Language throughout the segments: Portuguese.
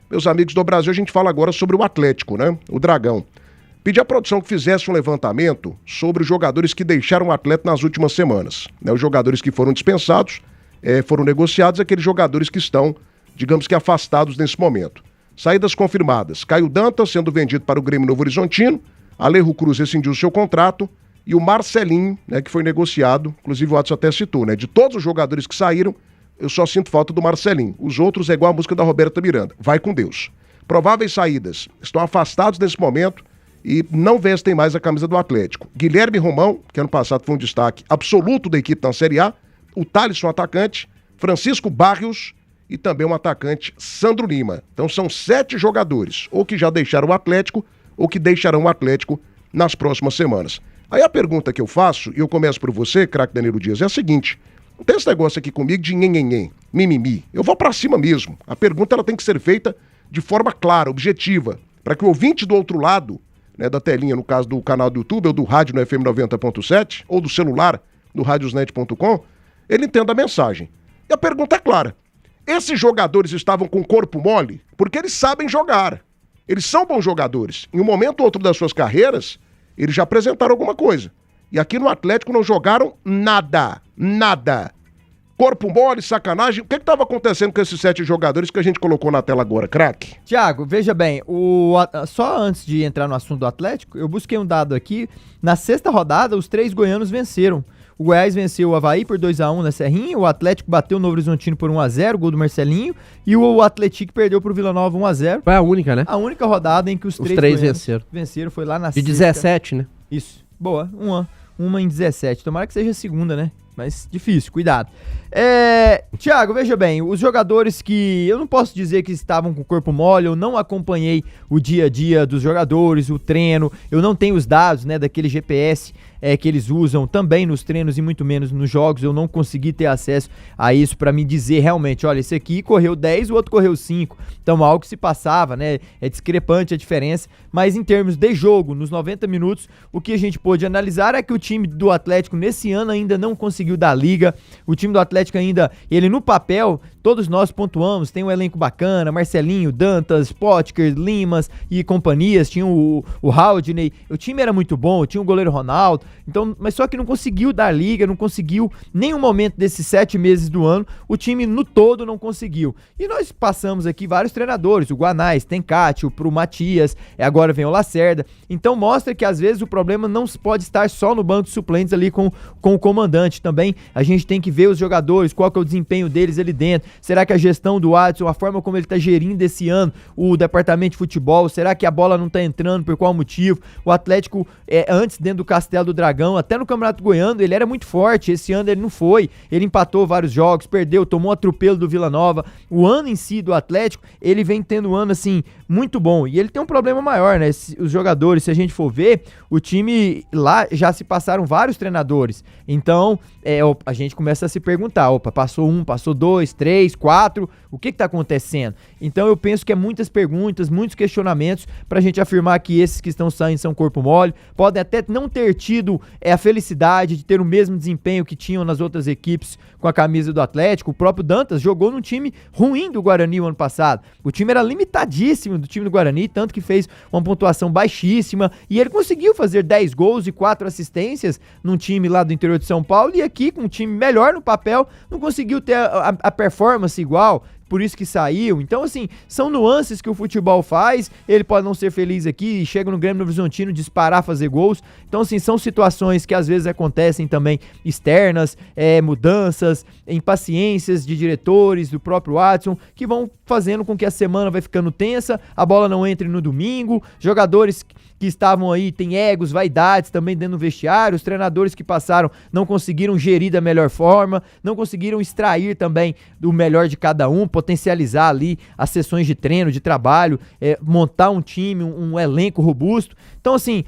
Meus amigos do Brasil, a gente fala agora sobre o Atlético, né? O Dragão. Pedi à produção que fizesse um levantamento sobre os jogadores que deixaram o Atlético nas últimas semanas. Né? Os jogadores que foram dispensados, foram negociados, aqueles jogadores que estão, digamos que, afastados nesse momento. Saídas confirmadas. Caio Dantas sendo vendido para o Grêmio Novo Horizontino, Alejo Cruz rescindiu seu contrato e o Marcelinho, né, que foi negociado, inclusive o Watson até citou, né? De todos os jogadores que saíram, eu só sinto falta do Marcelinho. Os outros é igual a música da Roberta Miranda. Vai com Deus. Prováveis saídas. Estão afastados nesse momento e não vestem mais a camisa do Atlético. Guilherme Romão, que ano passado foi um destaque absoluto da equipe na Série A. O Thalisson, atacante. Francisco Barrios e também um atacante, Sandro Lima. Então são 7 jogadores, ou que já deixaram o Atlético, ou que deixarão o Atlético nas próximas semanas. Aí a pergunta que eu faço, e eu começo por você, craque Danilo Dias, é a seguinte: não tem esse negócio aqui comigo de nhenhenhen, mimimi. Eu vou pra cima mesmo. A pergunta ela tem que ser feita de forma clara, objetiva, para que o ouvinte do outro lado, né, da telinha, no caso do canal do YouTube, ou do rádio no FM 90.7, ou do celular no radiosnet.com, ele entenda a mensagem. E a pergunta é clara: esses jogadores estavam com o corpo mole porque eles sabem jogar. Eles são bons jogadores. Em um momento ou outro das suas carreiras, eles já apresentaram alguma coisa. E aqui no Atlético não jogaram nada. Nada. Corpo mole, sacanagem. O que estava acontecendo com esses 7 jogadores que a gente colocou na tela agora, craque? Thiago, veja bem, só antes de entrar no assunto do Atlético, eu busquei um dado aqui. Na 6ª rodada, os 3 goianos venceram. O Goiás venceu o Avaí por 2-1 na Serrinha, o Atlético bateu o Novo Horizontino por 1-0, gol do Marcelinho, e o Atlético perdeu pro Vila Nova 1-0. Foi a única, né? A única rodada em que os três venceram foi lá na de 17, né? Isso. Boa, uma em 17. Tomara que seja a segunda, né? Mas difícil, cuidado. Thiago, veja bem, os jogadores que eu não posso dizer que estavam com o corpo mole, eu não acompanhei o dia a dia dos jogadores, o treino, eu não tenho os dados, né, daquele GPS que eles usam também nos treinos e muito menos nos jogos, eu não consegui ter acesso a isso pra me dizer realmente, olha, esse aqui correu 10, o outro correu 5, então algo que se passava, né, é discrepante a diferença, mas em termos de jogo, nos 90 minutos, o que a gente pôde analisar é que o time do Atlético nesse ano ainda não conseguiu dar liga, o time do Atlético ainda, ele no papel, todos nós pontuamos, tem um elenco bacana, Marcelinho, Dantas, Potker, Limas e companhias, tinha o Haldney, o time era muito bom, tinha o goleiro Ronaldo, então, mas só que não conseguiu dar liga, não conseguiu, nenhum momento desses 7 meses do ano, o time no todo não conseguiu. E nós passamos aqui vários treinadores, o Guanais, tem Cátio, pro Matias, agora vem o Lacerda, então mostra que às vezes o problema não pode estar só no banco de suplentes ali com o comandante, também a gente tem que ver os jogadores, qual que é o desempenho deles ali dentro, será que a gestão do Watson, a forma como ele tá gerindo esse ano, o departamento de futebol, será que a bola não tá entrando, por qual motivo? O Atlético, antes dentro do Castelo do Dragão, até no Campeonato Goiano, ele era muito forte, esse ano ele não foi, ele empatou vários jogos, perdeu, tomou um atropelo do Vila Nova, o ano em si do Atlético, ele vem tendo um ano assim, muito bom, e ele tem um problema maior, né, os jogadores, se a gente for ver, o time lá já se passaram vários treinadores, então a gente começa a se perguntar, passou 1, passou 2, 3, 4, o que tá acontecendo? Então eu penso que é muitas perguntas, muitos questionamentos pra gente afirmar que esses que estão saindo são corpo mole, podem até não ter tido a felicidade de ter o mesmo desempenho que tinham nas outras equipes com a camisa do Atlético. O próprio Dantas jogou num time ruim do Guarani o ano passado, o time era limitadíssimo do time do Guarani, tanto que fez uma pontuação baixíssima e ele conseguiu fazer 10 gols e 4 assistências num time lá do interior de São Paulo, e aqui com um time melhor no papel, não conseguiu ter a performance igual, por isso que saiu. Então, assim, são nuances que o futebol faz, ele pode não ser feliz aqui, chega no Grêmio Novo Horizontino, disparar, fazer gols. Então, assim, são situações que às vezes acontecem também externas, mudanças, impaciências de diretores, do próprio Watson, que vão fazendo com que a semana vai ficando tensa, a bola não entre no domingo, jogadores que estavam aí, tem egos, vaidades também dentro do vestiário, os treinadores que passaram não conseguiram gerir da melhor forma, não conseguiram extrair também do melhor de cada um, potencializar ali as sessões de treino, de trabalho, montar um time, um elenco robusto. Então, assim,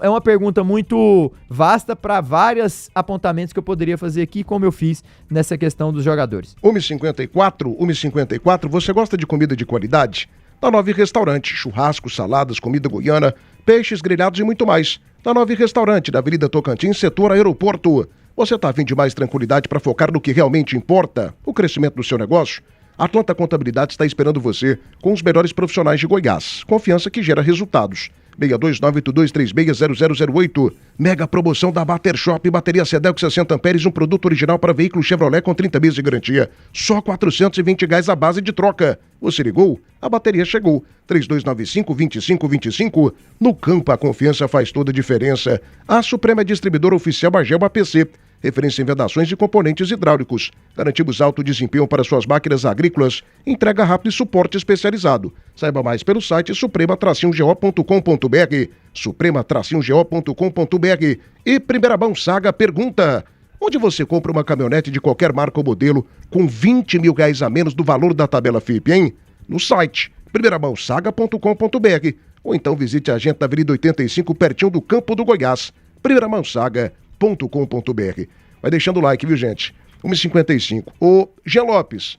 é uma pergunta muito vasta para vários apontamentos que eu poderia fazer aqui, como eu fiz nessa questão dos jogadores. 1h54, você gosta de comida de qualidade? Da Nove Restaurante, churrasco, saladas, comida goiana, peixes grelhados e muito mais. Da Nove Restaurante, da Avenida Tocantins, setor aeroporto. Você tá afim de mais tranquilidade para focar no que realmente importa? O crescimento do seu negócio? A Atlanta Contabilidade está esperando você com os melhores profissionais de Goiás. Confiança que gera resultados. 62982360008. Mega promoção da Bater Shop, bateria Sedelco 60 amperes, um produto original para veículo Chevrolet com 30 meses de garantia. Só R$420 a base de troca. Você ligou? A bateria chegou. 3295-2525. No campo, a confiança faz toda a diferença. A Suprema é distribuidora oficial Bagel APC. Referência em vedações de componentes hidráulicos. Garantimos alto desempenho para suas máquinas agrícolas. Entrega rápida e suporte especializado. Saiba mais pelo site suprema-go.com.br. Suprema-go.com.br. E Primeira Mão Saga pergunta: onde você compra uma caminhonete de qualquer marca ou modelo com R$20 mil a menos do valor da tabela FIP, hein? No site primeiramãosaga.com.br ou então visite a agente da Avenida 85, pertinho do Campo do Goiás. primeiramãosaga.com.br. Vai deixando o like, viu, gente? 1h55. Ô, Jean Lopes,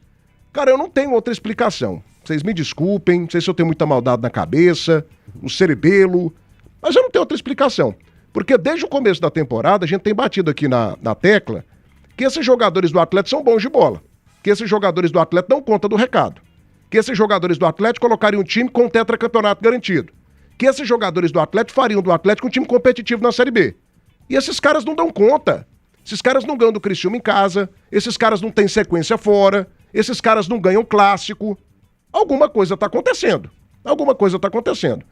cara, eu não tenho outra explicação. Vocês me desculpem, não sei se eu tenho muita maldade na cabeça, o cerebelo, mas eu não tenho outra explicação. Porque desde o começo da temporada, a gente tem batido aqui na tecla que esses jogadores do Atlético são bons de bola. Que esses jogadores do Atlético dão conta do recado. Que esses jogadores do Atlético colocariam um time com um tetracampeonato garantido. Que esses jogadores do Atlético fariam do Atlético um time competitivo na Série B. E esses caras não dão conta. Esses caras não ganham do Criciúma em casa, esses caras não têm sequência fora, esses caras não ganham clássico. Alguma coisa está acontecendo. Alguma coisa está acontecendo.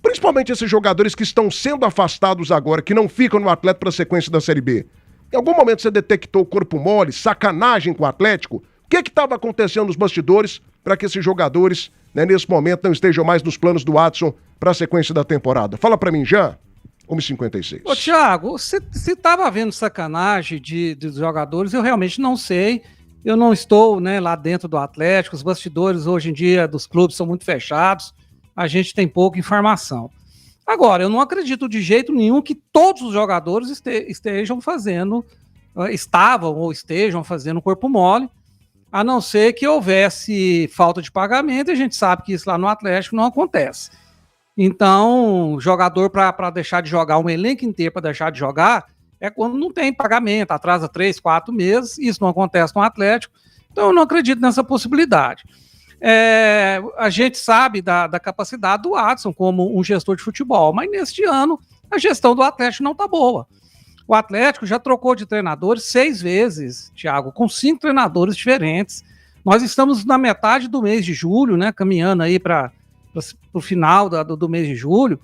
Principalmente esses jogadores que estão sendo afastados agora, que não ficam no Atlético para a sequência da Série B. Em algum momento você detectou corpo mole, sacanagem com o Atlético? O que estava acontecendo nos bastidores para que esses jogadores, nesse momento, não estejam mais nos planos do Watson para a sequência da temporada? Fala para mim já. 1h56. Ô, Thiago, se estava havendo sacanagem dos jogadores, eu realmente não sei. Eu não estou, lá dentro do Atlético. Os bastidores hoje em dia dos clubes são muito fechados. A gente tem pouca informação. Agora, eu não acredito de jeito nenhum que todos os jogadores estavam ou estejam fazendo corpo mole, a não ser que houvesse falta de pagamento, e a gente sabe que isso lá no Atlético não acontece. Então, jogador para deixar de jogar, um elenco inteiro para deixar de jogar, é quando não tem pagamento, atrasa 3, 4 meses, isso não acontece no Atlético, então eu não acredito nessa possibilidade. A gente sabe da capacidade do Watson como um gestor de futebol, mas neste ano a gestão do Atlético não está boa. O Atlético já trocou de treinadores 6 vezes, Thiago, com 5 treinadores diferentes. Nós estamos na metade do mês de julho, caminhando aí para o final do mês de julho.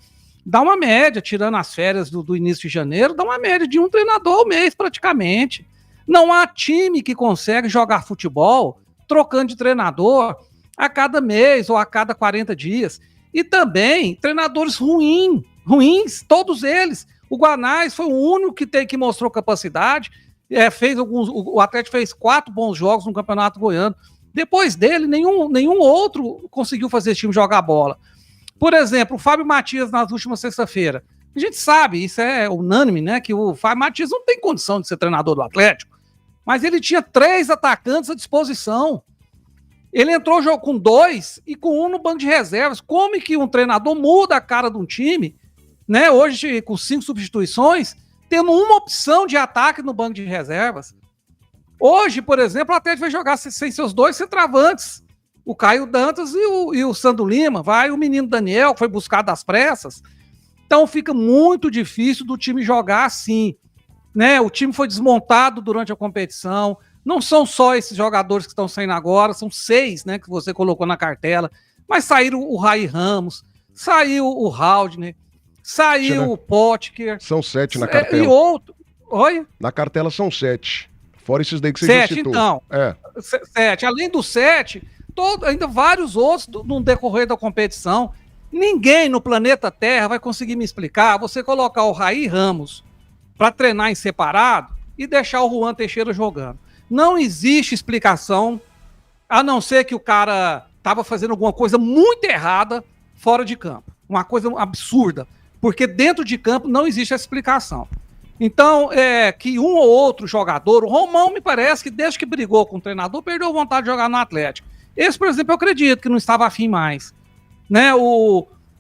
Dá uma média, tirando as férias do início de janeiro, dá uma média de um treinador ao mês praticamente. Não há time que consegue jogar futebol trocando de treinador a cada mês ou a cada 40 dias. E também treinadores ruins, todos eles. O Guanais foi o único que mostrou capacidade, o Atlético fez 4 bons jogos no Campeonato Goiano. Depois dele, nenhum outro conseguiu fazer esse time jogar bola. Por exemplo, o Fábio Matias nas últimas sexta-feira. A gente sabe, isso é unânime, que o Fábio Matias não tem condição de ser treinador do Atlético, mas ele tinha 3 atacantes à disposição. Ele entrou jogo com 2 e com 1 no banco de reservas. Como é que um treinador muda a cara de um time, hoje com 5 substituições, tendo uma opção de ataque no banco de reservas? Hoje, por exemplo, o Atlético vai jogar sem seus 2 centroavantes, o Caio Dantas e o Sandro Lima. Vai o menino Daniel, que foi buscado às pressas. Então fica muito difícil do time jogar assim. O time foi desmontado durante a competição. Não são só esses jogadores que estão saindo agora, são 6 que você colocou na cartela. Mas saíram o Rai Ramos, saiu o Haldner, saiu o Potker. São 7 na cartela. E outro. Oi? Na cartela são 7. Fora esses daí que você 7, já citou. Então. 7. Além dos 7, ainda vários outros no decorrer da competição. Ninguém no planeta Terra vai conseguir me explicar você colocar o Rai Ramos para treinar em separado e deixar o Juan Teixeira jogando. Não existe explicação, a não ser que o cara estava fazendo alguma coisa muito errada fora de campo. Uma coisa absurda. Porque dentro de campo não existe essa explicação. Então, que um ou outro jogador, o Romão me parece que desde que brigou com o treinador, perdeu a vontade de jogar no Atlético. Esse, por exemplo, eu acredito que não estava afim mais.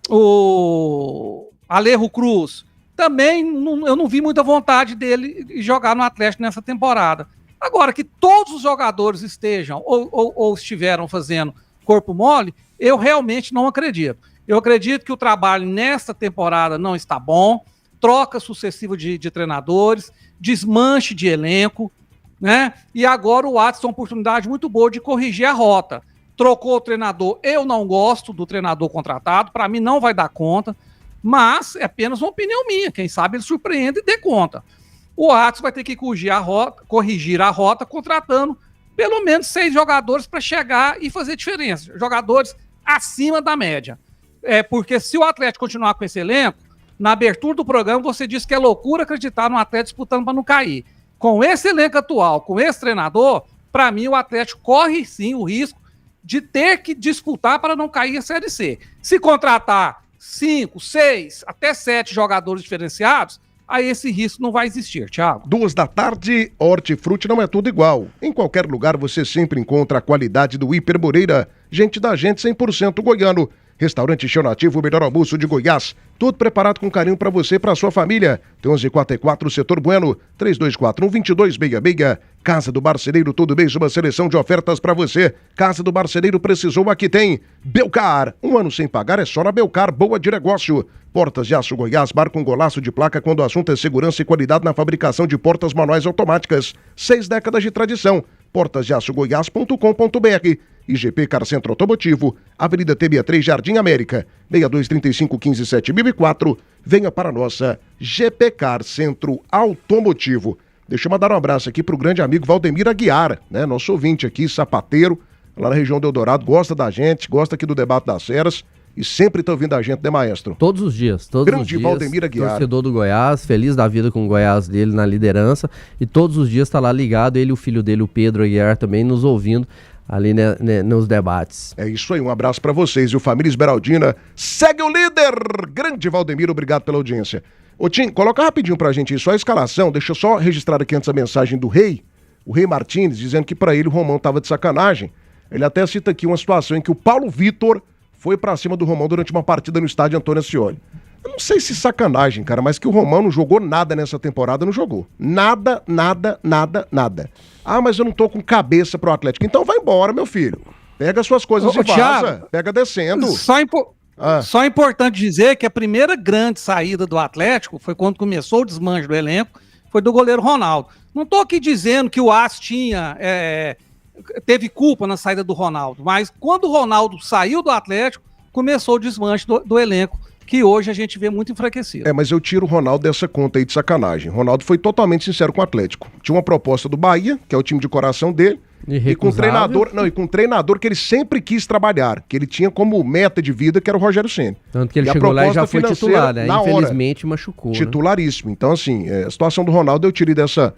O Alejo Cruz, também eu não vi muita vontade dele de jogar no Atlético nessa temporada. Agora, que todos os jogadores estejam ou estiveram fazendo corpo mole, eu realmente não acredito. Eu acredito que o trabalho nesta temporada não está bom, troca sucessiva de treinadores, desmanche de elenco, né? E agora o Watson tem uma oportunidade muito boa de corrigir a rota. Trocou o treinador, eu não gosto do treinador contratado, para mim não vai dar conta, mas é apenas uma opinião minha, quem sabe ele surpreende e dê conta. O Watson vai ter que corrigir a rota contratando pelo menos 6 jogadores para chegar e fazer diferença, jogadores acima da média. Porque se o Atlético continuar com esse elenco, na abertura do programa você disse que é loucura acreditar no Atlético disputando para não cair. Com esse elenco atual, com esse treinador, para mim o Atlético corre sim o risco de ter que disputar para não cair a Série C. Se contratar 5, 6, até 7 jogadores diferenciados, aí esse risco não vai existir, Thiago. 14h, Hortifruti não é tudo igual. Em qualquer lugar você sempre encontra a qualidade do Hiper Moreira. Gente da gente 100% goiano. Restaurante Chão Nativo, o melhor almoço de Goiás. Tudo preparado com carinho para você e para sua família. Tem 1144 Setor Bueno, 3241-2266. Casa do Marceneiro, todo mês uma seleção de ofertas para você. Casa do Marceneiro precisou, aqui tem. Belcar, 1 ano sem pagar é só na Belcar, boa de negócio. Portas de Aço Goiás, marca um golaço de placa quando o assunto é segurança e qualidade na fabricação de portas manuais automáticas. 6 décadas de tradição. portasdeaçogoiás.com.br. IGP Car Centro Automotivo, Avenida T63, Jardim América, 6235-157004. Venha para a nossa GP Car Centro Automotivo. Deixa eu mandar um abraço aqui pro grande amigo Valdemir Aguiar, né? Nosso ouvinte aqui, sapateiro, lá na região do Eldorado, gosta da gente, gosta aqui do Debate das Feras e sempre tá ouvindo a gente, né, maestro? Todos os dias, grande os dias. Valdemir Aguiar. Torcedor do Goiás, feliz da vida com o Goiás dele na liderança e todos os dias tá lá ligado, ele e o filho dele, o Pedro Aguiar, também nos ouvindo ali nos debates. É isso aí, um abraço pra vocês. E o Família Esmeraldina segue o líder! Grande Valdemir, obrigado pela audiência. Ô Tim, coloca rapidinho pra gente aí só a escalação, deixa eu só registrar aqui antes a mensagem do Rei, o Rei Martins, dizendo que pra ele o Romão tava de sacanagem. Ele até cita aqui uma situação em que o Paulo Vitor foi pra cima do Romão durante uma partida no estádio Antônio Ascioli. Eu não sei se sacanagem, cara, mas que o Romão não jogou nada nessa temporada, não jogou. Nada, nada, nada, nada. Ah, mas eu não tô com cabeça pro Atlético. Então vai embora, meu filho. Pega suas coisas e vaza. Thiago, pega descendo. Só é importante dizer que a primeira grande saída do Atlético foi quando começou o desmanche do elenco, foi do goleiro Ronaldo. Não tô aqui dizendo que o AS teve culpa na saída do Ronaldo, mas quando o Ronaldo saiu do Atlético, começou o desmanche do elenco, que hoje a gente vê muito enfraquecido. Mas eu tiro o Ronaldo dessa conta aí de sacanagem. Ronaldo foi totalmente sincero com o Atlético. Tinha uma proposta do Bahia, que é o time de coração dele, e com um treinador, com um treinador que ele sempre quis trabalhar, que ele tinha como meta de vida, que era o Rogério Ceni. Tanto que ele chegou lá e já foi titular, né? Infelizmente machucou. Titularíssimo. Né? Então, assim, a situação do Ronaldo eu tirei dessa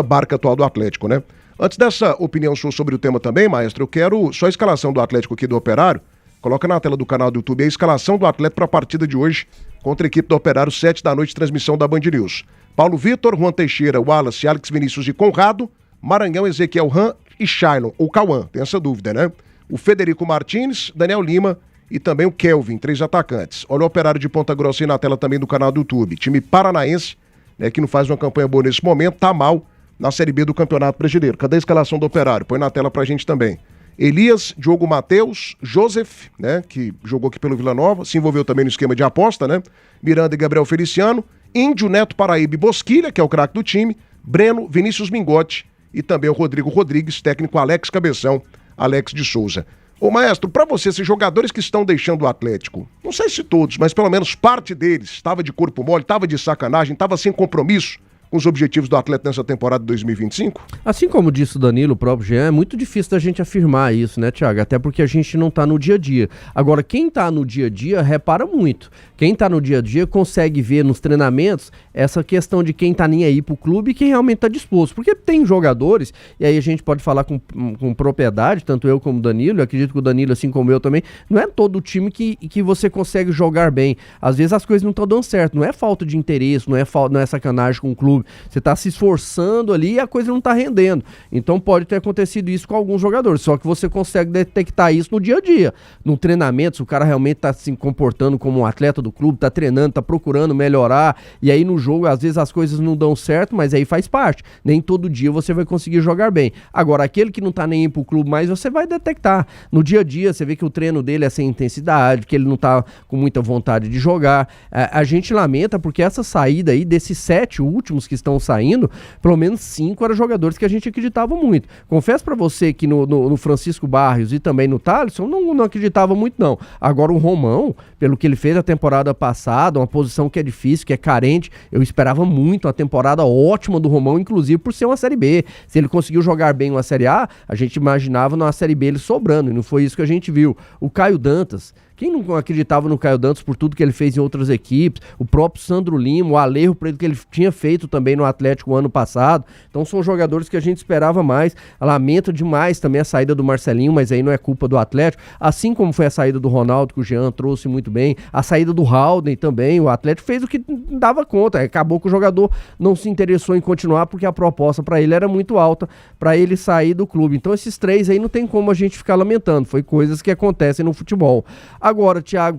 barca atual do Atlético, né? Antes dessa opinião sua sobre o tema também, maestro, eu quero só a escalação do Atlético aqui do Operário. Coloca na tela do canal do YouTube a escalação do Atlético para a partida de hoje contra a equipe do Operário, 7 da noite, transmissão da Band News. Paulo Vitor, Juan Teixeira, Wallace, Alex Vinícius e Conrado, Maranhão, Ezequiel Ram e Shailon, ou Cauã, tem essa dúvida, né? O Federico Martins, Daniel Lima e também o Kelvin, 3 atacantes. Olha o Operário de Ponta Grossa aí na tela também do canal do YouTube. Time paranaense, né, que não faz uma campanha boa nesse momento, tá mal na Série B do Campeonato Brasileiro. Cadê a escalação do Operário? Põe na tela pra gente também. Elias, Diogo Matheus, Joseph, né, que jogou aqui pelo Vila Nova, se envolveu também no esquema de aposta, né? Miranda e Gabriel Feliciano, Índio, Neto, Paraíba e Bosquilha, que é o craque do time, Breno, Vinícius Mingotti e também o Rodrigo Rodrigues, técnico Alex Cabeção, Alex de Souza. Ô maestro, pra você, esses jogadores que estão deixando o Atlético, não sei se todos, mas pelo menos parte deles estava de corpo mole, estava de sacanagem, estava sem compromisso com os objetivos do Atlético nessa temporada de 2025? Assim como disse o Danilo, o próprio Jean, é muito difícil da gente afirmar isso, né, Thiago? Até porque a gente não tá no dia a dia. Agora, quem tá no dia a dia repara muito. Quem tá no dia a dia consegue ver nos treinamentos essa questão de quem tá nem aí pro clube e quem realmente tá disposto. Porque tem jogadores, e aí a gente pode falar com propriedade, tanto eu como o Danilo, eu acredito que o Danilo, assim como eu também, não é todo time que você consegue jogar bem. Às vezes as coisas não estão dando certo, não é falta de interesse, não é sacanagem com o clube. clube. Você tá se esforçando ali e a coisa não tá rendendo. Então pode ter acontecido isso com alguns jogadores, só que você consegue detectar isso no dia a dia. No treinamento, se o cara realmente tá se comportando como um atleta do clube, tá treinando, tá procurando melhorar, e aí no jogo às vezes as coisas não dão certo, mas aí faz parte. Nem todo dia você vai conseguir jogar bem. Agora, aquele que não tá nem indo pro clube mais, você vai detectar. No dia a dia, você vê que o treino dele é sem intensidade, que ele não tá com muita vontade de jogar. A gente lamenta porque essa saída aí, desses 7 últimos que estão saindo, pelo menos 5 eram jogadores que a gente acreditava muito. Confesso pra você que no Francisco Barrios e também no Thalisson, não acreditava muito não. Agora o Romão, pelo que ele fez a temporada passada, uma posição que é difícil, que é carente, eu esperava muito a temporada ótima do Romão, inclusive por ser uma Série B. Se ele conseguiu jogar bem uma Série A, a gente imaginava numa Série B ele sobrando, e não foi isso que a gente viu. O Caio Dantas, quem não acreditava no Caio Dantas por tudo que ele fez em outras equipes, o próprio Sandro Lima, o Alejo Preto que ele tinha feito também no Atlético ano passado, então são jogadores que a gente esperava mais. Lamento demais também a saída do Marcelinho, mas aí não é culpa do Atlético, assim como foi a saída do Ronaldo, que o Jean trouxe muito bem, a saída do Halden também, o Atlético fez o que dava conta, acabou que o jogador não se interessou em continuar porque a proposta para ele era muito alta, para ele sair do clube. Então esses 3 aí não tem como a gente ficar lamentando, foi coisas que acontecem no futebol. Agora, Thiago,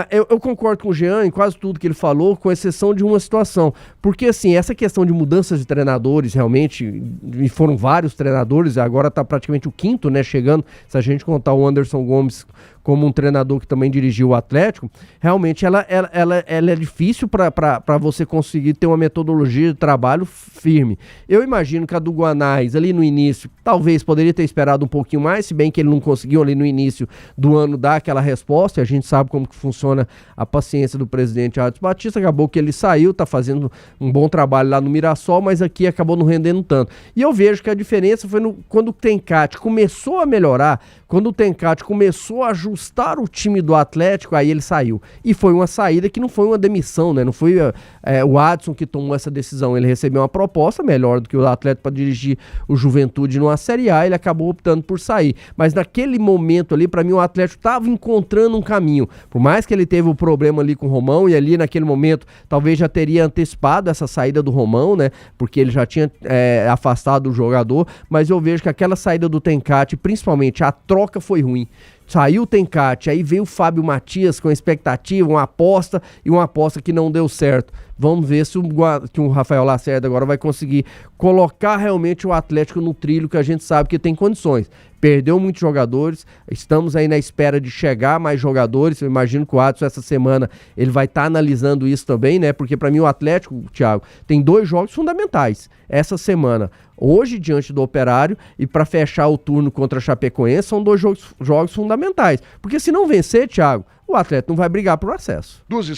eu concordo com o Jean em quase tudo que ele falou, com exceção de uma situação, porque assim, essa questão de mudanças de treinadores, realmente, e foram vários treinadores, agora tá praticamente o 5º, né, chegando, se a gente contar o Anderson Gomes como um treinador que também dirigiu o Atlético, realmente ela é difícil para você conseguir ter uma metodologia de trabalho firme. Eu imagino que a do Guanais, ali no início, talvez poderia ter esperado um pouquinho mais, se bem que ele não conseguiu ali no início do ano dar aquela resposta, e a gente sabe como que funciona a paciência do presidente Adson Batista, acabou que ele saiu, tá fazendo um bom trabalho lá no Mirassol, mas aqui acabou não rendendo tanto. E eu vejo que a diferença foi quando o Tencati começou a melhorar, quando o Tencati começou a ajustar o time do Atlético, aí ele saiu. E foi uma saída que não foi uma demissão, né? Não foi o Adson que tomou essa decisão. Ele recebeu uma proposta melhor do que o Atlético para dirigir o Juventude numa Série A, ele acabou optando por sair. Mas naquele momento ali, para mim, o Atlético estava encontrando um caminho. Por mais que ele teve o problema ali com o Romão, e ali naquele momento talvez já teria antecipado essa saída do Romão, né? Porque ele já tinha afastado o jogador, mas eu vejo que aquela saída do Tencati, principalmente a troca, foi ruim. Saiu o Tencati, aí veio o Fábio Matias com expectativa, uma aposta que não deu certo. Vamos ver se o Rafael Lacerda agora vai conseguir colocar realmente o Atlético no trilho que a gente sabe que tem condições. Perdeu muitos jogadores, estamos aí na espera de chegar mais jogadores. Eu imagino que o Adson essa semana ele vai estar analisando isso também, né? Porque para mim o Atlético, Thiago, tem 2 jogos fundamentais essa semana. Hoje diante do Operário e para fechar o turno contra a Chapecoense são 2 jogos fundamentais. Porque se não vencer, Thiago, o Atlético não vai brigar por acesso.